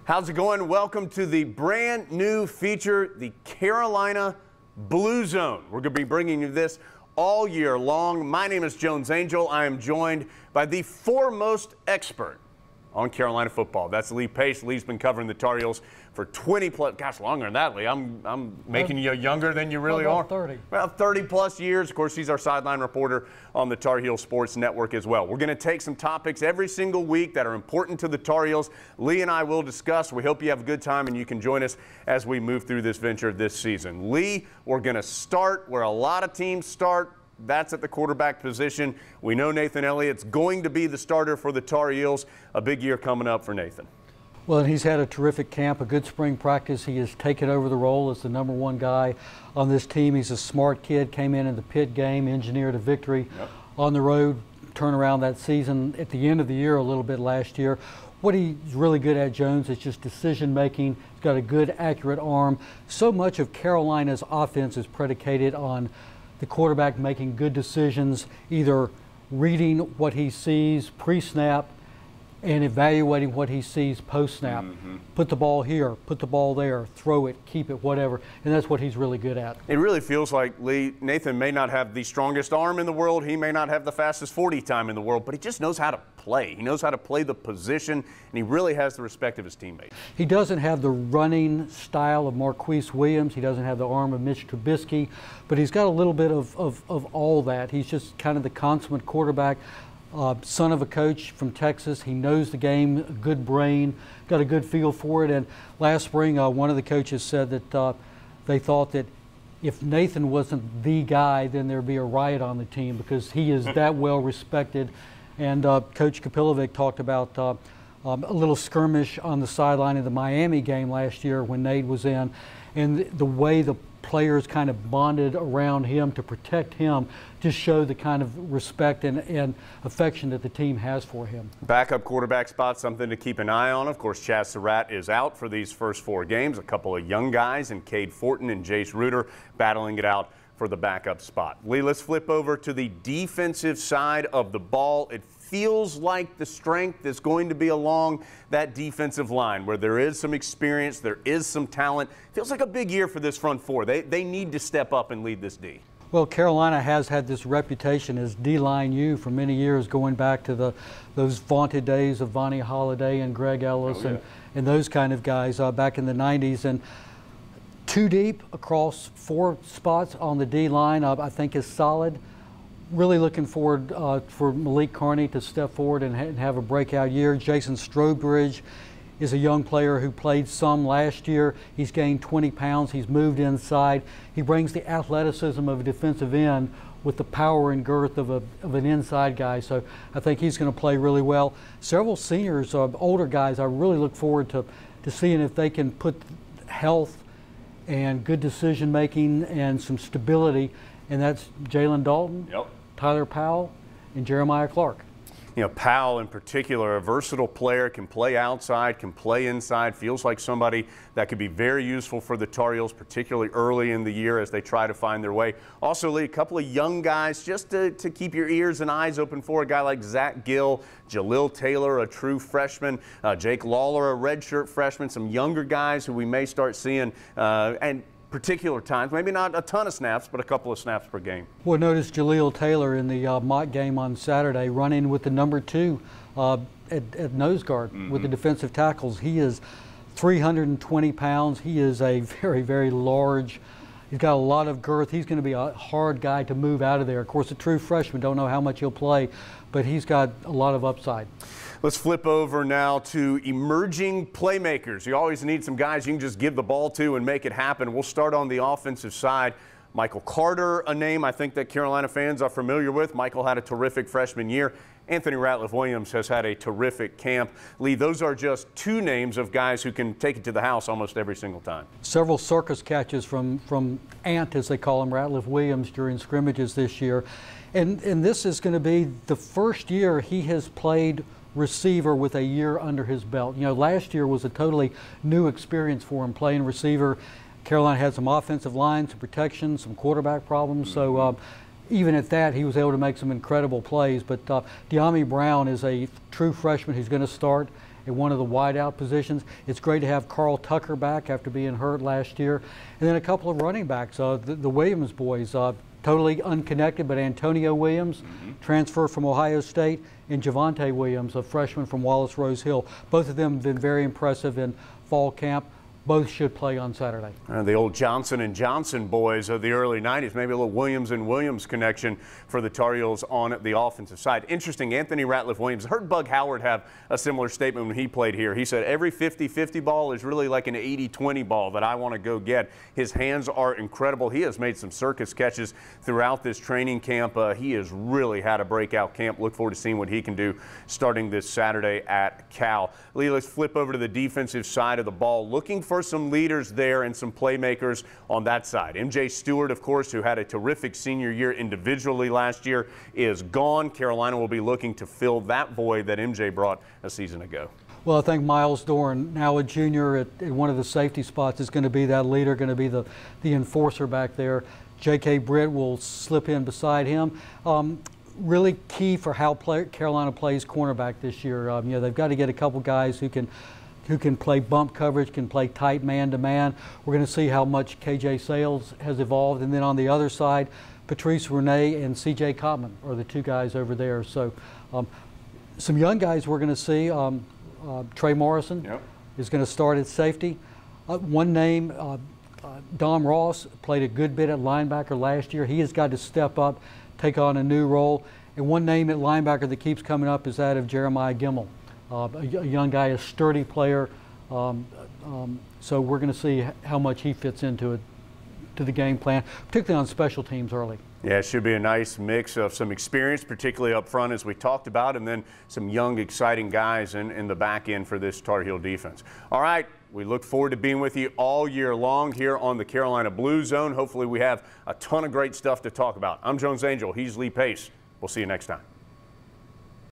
How's it going? Welcome to the brand new feature, the Carolina Blue Zone. We're going to be bringing you this all year long. My name is Jones Angel. I am joined by the foremost expert on Carolina football. That's Lee Pace. Lee's been covering the Tar Heels for 20 plus, gosh, longer than that, Lee. I'm making you younger than you really are. 30. Well, 30 plus years. Of course, he's our sideline reporter on the Tar Heel Sports Network as well. We're going to take some topics every single week that are important to the Tar Heels. Lee and I will discuss. We hope you have a good time and you can join us as we move through this venture this season. Lee, we're going to start where a lot of teams start. That's at the quarterback position. We know Nathan Elliott's going to be the starter for the Tar Heels. A big year coming up for Nathan. Well, and he's had a terrific camp, a good spring practice. He has taken over the role as the #1 guy on this team. He's a smart kid, came in the Pitt game, engineered a victory on the road, turn around that season at the end of the year a little bit last year. What he's really good at, Jones, is just decision making. He's got a good, accurate arm. So much of Carolina's offense is predicated on the quarterback making good decisions, either reading what he sees pre-snap and evaluating what he sees post-snap. Put the ball here, put the ball there, throw it, keep it, whatever. And that's what he's really good at. It really feels like, Lee, Nathan may not have the strongest arm in the world. He may not have the fastest 40 time in the world, but he just knows how to play. He knows how to play the position, and he really has the respect of his teammates. He doesn't have the running style of Marquise Williams. He doesn't have the arm of Mitch Trubisky, but he's got a little bit of all that. He's just kind of the consummate quarterback. Son of a coach from Texas. He knows the game, a good brain, got a good feel for it. And last spring, one of the coaches said that they thought that if Nathan wasn't the guy, then there'd be a riot on the team because he is that well respected. And Coach Kapilovic talked about a little skirmish on the sideline of the Miami game last year when Nate was in, and the way the players kind of bonded around him to protect him just show the kind of respect and affection that the team has for him. Backup quarterback spot, something to keep an eye on. Of course, Chaz Surratt is out for these first 4 games. A couple of young guys, and Cade Fortin and Jace Reuter battling it out for the backup spot. Lee, let's flip over to the defensive side of the ball. It feels like the strength is going to be along that defensive line where there is some experience, there is some talent. Feels like a big year for this front 4. They need to step up and lead this D. Well, Carolina has had this reputation as D-line U for many years, going back to those vaunted days of Vonnie Holliday and Greg Ellis and those kind of guys back in the 90s. And 2 deep across 4 spots on the D-line, I think is solid. Really looking forward for Malik Carney to step forward and have a breakout year. Jason Strobridge is a young player who played some last year. He's gained 20 pounds. He's moved inside. He brings the athleticism of a defensive end with the power and girth of an inside guy. So I think he's going to play really well. Several seniors, older guys, I really look forward to seeing if they can put health and good decision making and some stability, and that's Jalen Dalton, Tyler Powell, and Jeremiah Clark. You know, Powell in particular, a versatile player, can play outside, can play inside, feels like somebody that could be very useful for the Tar Heels, particularly early in the year as they try to find their way. Also, Lee, a couple of young guys just to keep your ears and eyes open for, a guy like Zach Gill, Jalil Taylor, a true freshman, Jake Lawler, a redshirt freshman, some younger guys who we may start seeing and particular times, maybe not a ton of snaps, but a couple of snaps per game. Well, notice Jaleel Taylor in the mock game on Saturday running with the #2 at nose guard with the defensive tackles. He is 320 pounds. He is a very, very large. He's got a lot of girth. He's going to be a hard guy to move out of there. Of course, a true freshman, don't know how much he'll play, but he's got a lot of upside. Let's flip over now to emerging playmakers. You always need some guys you can just give the ball to and make it happen. We'll start on the offensive side. Michael Carter, a name I think that Carolina fans are familiar with. Michael had a terrific freshman year. Anthony Ratliff-Williams has had a terrific camp. Lee, those are just 2 names of guys who can take it to the house almost every single time. Several circus catches from Ant, as they call him, Ratliff-Williams, during scrimmages this year. And this is going to be the first year he has played receiver with a year under his belt. You know, last year was a totally new experience for him playing receiver. Carolina had some offensive line, some protection, some quarterback problems. So even at that, he was able to make some incredible plays. But De'Ami Brown is a true freshman who's going to start at one of the wideout positions. It's great to have Carl Tucker back after being hurt last year. And then a couple of running backs, the Williams boys, totally unconnected, but Antonio Williams, transfer from Ohio State, and Javonte Williams, a freshman from Wallace Rose Hill. Both of them have been very impressive in fall camp. Both should play on Saturday. The old Johnson and Johnson boys of the early 90s, maybe a little Williams and Williams connection for the Tar Heels on the offensive side. Interesting, Anthony Ratliff-Williams. I heard Bug Howard have a similar statement when he played here. He said every 50-50 ball is really like an 80-20 ball that I want to go get. His hands are incredible. He has made some circus catches throughout this training camp. He has really had a breakout camp. Look forward to seeing what he can do starting this Saturday at Cal. Lee, let's flip over to the defensive side of the ball. Looking for some leaders there and some playmakers on that side. MJ Stewart, of course, who had a terrific senior year individually last year, is gone. Carolina will be looking to fill that void that MJ brought a season ago. Well, I think Miles Doran, now a junior at one of the safety spots, is going to be that leader, going to be the enforcer back there. J.K. Britt will slip in beside him. Really key for how Carolina plays cornerback this year. You know, they've got to get a couple guys who can play bump coverage, can play tight man-to-man. We're going to see how much KJ Sales has evolved. And then on the other side, Patrice Renee and CJ Cotman are the two guys over there. So some young guys we're going to see. Trey Morrison is going to start at safety. One name, Dom Ross, played a good bit at linebacker last year. He has got to step up, take on a new role. And one name at linebacker that keeps coming up is that of Jeremiah Gimmel. A young guy, a sturdy player, so we're going to see how much he fits into the game plan, particularly on special teams early. Yeah, it should be a nice mix of some experience, particularly up front, as we talked about, and then some young, exciting guys in the back end for this Tar Heel defense. All right, we look forward to being with you all year long here on the Carolina Blue Zone. Hopefully we have a ton of great stuff to talk about. I'm Jones Angel. He's Lee Pace. We'll see you next time.